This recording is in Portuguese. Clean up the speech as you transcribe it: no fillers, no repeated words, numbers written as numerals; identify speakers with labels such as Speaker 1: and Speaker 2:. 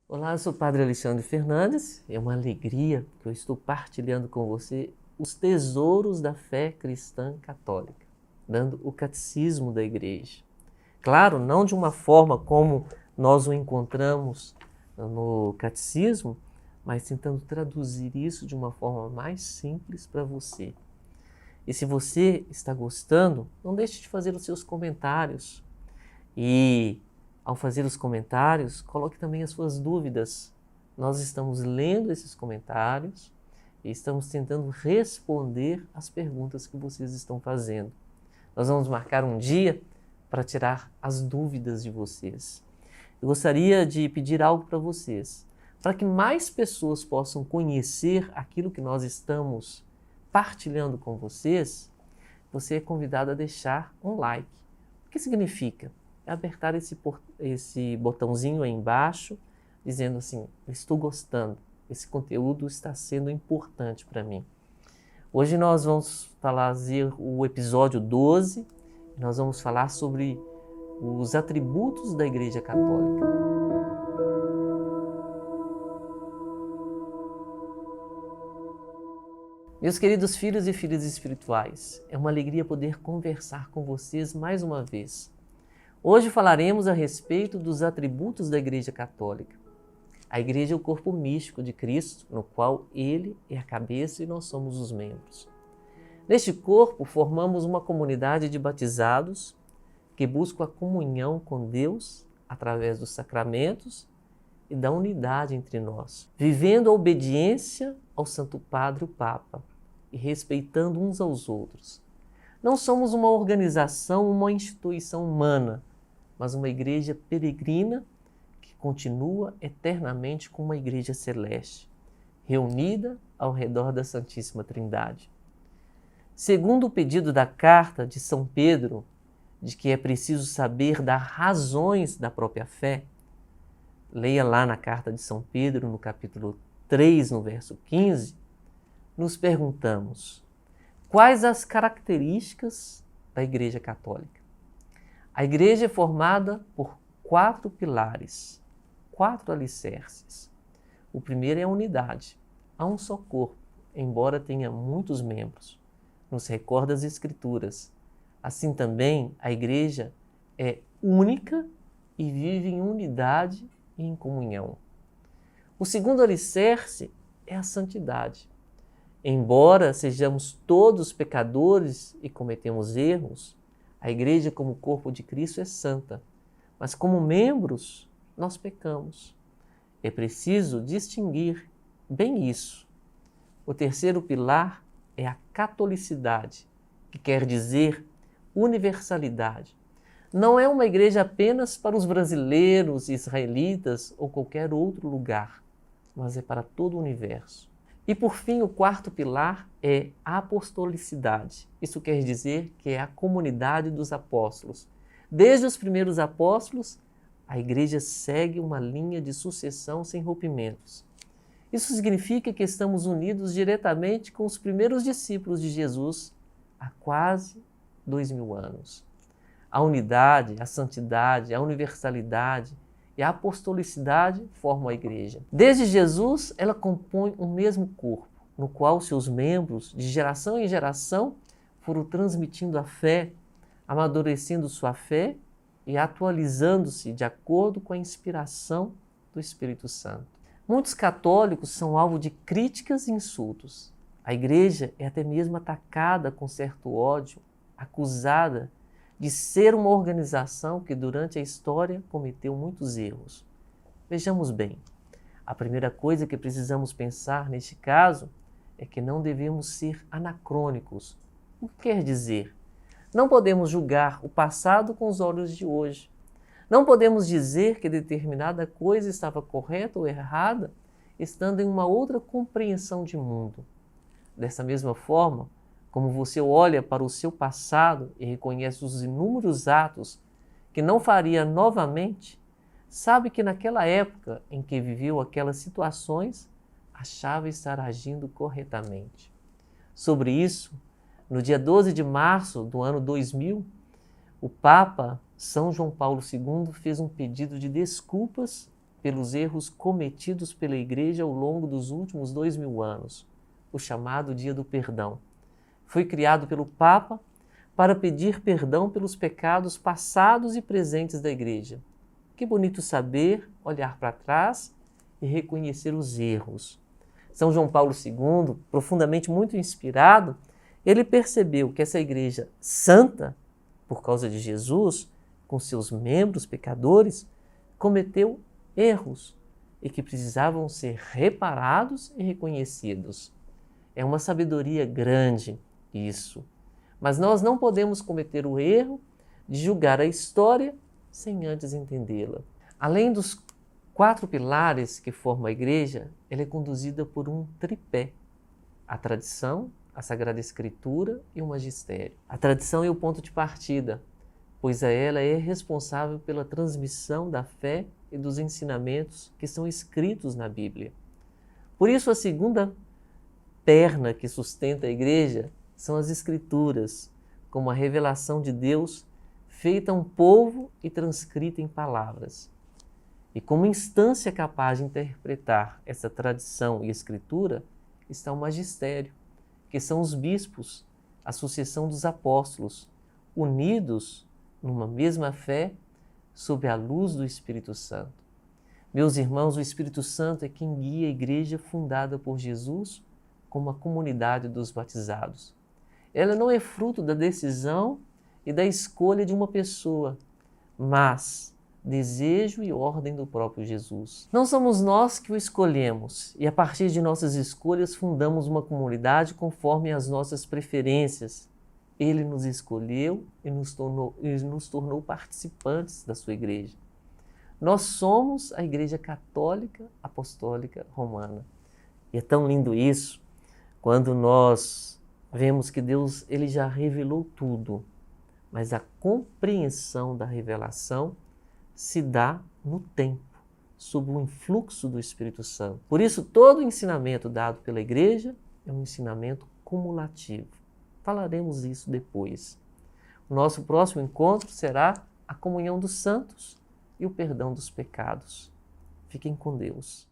Speaker 1: Olá, eu sou o Padre Alexandre Fernandes. É uma alegria que eu estou partilhando com você os tesouros da fé cristã católica, dando o catecismo da Igreja. Claro, não de uma forma como nós o encontramos no catecismo, mas tentando traduzir isso de uma forma mais simples para você. E se você está gostando, não deixe de fazer os seus comentários. E ao fazer os comentários, coloque também as suas dúvidas. Nós estamos lendo esses comentários e estamos tentando responder às perguntas que vocês estão fazendo. Nós vamos marcar um dia para tirar as dúvidas de vocês. Eu gostaria de pedir algo para vocês, para que mais pessoas possam conhecer aquilo que nós estamos partilhando com vocês. Você é convidado a deixar um like. O que significa? É apertar esse botãozinho aí embaixo, dizendo assim, estou gostando, esse conteúdo está sendo importante para mim. Hoje nós vamos fazer o episódio 12, nós vamos falar sobre os atributos da Igreja Católica. Meus queridos filhos e filhas espirituais, é uma alegria poder conversar com vocês mais uma vez. Hoje falaremos a respeito dos atributos da Igreja Católica. A Igreja é o corpo místico de Cristo, no qual Ele é a cabeça e nós somos os membros. Neste corpo, formamos uma comunidade de batizados que buscam a comunhão com Deus através dos sacramentos e da unidade entre nós, vivendo a obediência ao Santo Padre, o Papa, e respeitando uns aos outros. Não somos uma organização, uma instituição humana, mas uma igreja peregrina que continua eternamente como uma igreja celeste, reunida ao redor da Santíssima Trindade. Segundo o pedido da carta de São Pedro, de que é preciso saber das razões da própria fé, leia lá na carta de São Pedro, no capítulo 3, no verso 15, nos perguntamos: quais as características da Igreja Católica? A Igreja é formada por 4 pilares, 4 alicerces. O primeiro é a unidade. Há um só corpo, embora tenha muitos membros. Nos recorda as Escrituras. Assim também, a Igreja é única e vive em unidade e em comunhão. O segundo alicerce é a santidade. Embora sejamos todos pecadores e cometemos erros, a Igreja, como corpo de Cristo, é santa, mas como membros, nós pecamos. É preciso distinguir bem isso. O terceiro pilar é a catolicidade, que quer dizer universalidade. Não é uma igreja apenas para os brasileiros, israelitas ou qualquer outro lugar, mas é para todo o universo. E por fim, o quarto pilar é a apostolicidade. Isso quer dizer que é a comunidade dos apóstolos. Desde os primeiros apóstolos, a igreja segue uma linha de sucessão sem rompimentos. Isso significa que estamos unidos diretamente com os primeiros discípulos de Jesus há quase 2000 anos. A unidade, a santidade, a universalidade e a apostolicidade formam a igreja. Desde Jesus, ela compõe o mesmo corpo, no qual seus membros, de geração em geração, foram transmitindo a fé, amadurecendo sua fé e atualizando-se de acordo com a inspiração do Espírito Santo. Muitos católicos são alvo de críticas e insultos. A igreja é até mesmo atacada com certo ódio, acusada de ser uma organização que durante a história cometeu muitos erros. Vejamos bem, a primeira coisa que precisamos pensar neste caso é que não devemos ser anacrônicos. O que quer dizer? Não podemos julgar o passado com os olhos de hoje. Não podemos dizer que determinada coisa estava correta ou errada, estando em uma outra compreensão de mundo. Dessa mesma forma, como você olha para o seu passado e reconhece os inúmeros atos que não faria novamente, sabe que naquela época em que viveu aquelas situações, achava estar agindo corretamente. Sobre isso, no dia 12 de março do ano 2000, o Papa São João Paulo II fez um pedido de desculpas pelos erros cometidos pela Igreja ao longo dos últimos 2000 anos, o chamado Dia do Perdão. Foi criado pelo Papa para pedir perdão pelos pecados passados e presentes da Igreja. Que bonito saber olhar para trás e reconhecer os erros. São João Paulo II, profundamente muito inspirado, ele percebeu que essa Igreja santa, por causa de Jesus, com seus membros pecadores, cometeu erros e que precisavam ser reparados e reconhecidos. É uma sabedoria grande isso, mas nós não podemos cometer o erro de julgar a história sem antes entendê-la. Além dos 4 pilares que formam a Igreja, ela é conduzida por um tripé: a tradição, a Sagrada Escritura e o magistério. A tradição é o ponto de partida, pois ela é responsável pela transmissão da fé e dos ensinamentos que são escritos na Bíblia. Por isso, a segunda perna que sustenta a Igreja são as Escrituras, como a revelação de Deus feita a um povo e transcrita em palavras. E como instância capaz de interpretar essa tradição e Escritura está o magistério, que são os bispos, a sucessão dos apóstolos, unidos numa mesma fé, sob a luz do Espírito Santo. Meus irmãos, o Espírito Santo é quem guia a Igreja fundada por Jesus como a comunidade dos batizados. Ela não é fruto da decisão e da escolha de uma pessoa, mas desejo e ordem do próprio Jesus. Não somos nós que o escolhemos e a partir de nossas escolhas fundamos uma comunidade conforme as nossas preferências. Ele nos escolheu e nos tornou participantes da sua Igreja. Nós somos a Igreja Católica Apostólica Romana. E é tão lindo isso, quando nós vemos que Deus ele já revelou tudo, mas a compreensão da revelação se dá no tempo, sob o influxo do Espírito Santo. Por isso, todo o ensinamento dado pela Igreja é um ensinamento cumulativo. Falaremos isso depois. O nosso próximo encontro será a comunhão dos santos e o perdão dos pecados. Fiquem com Deus.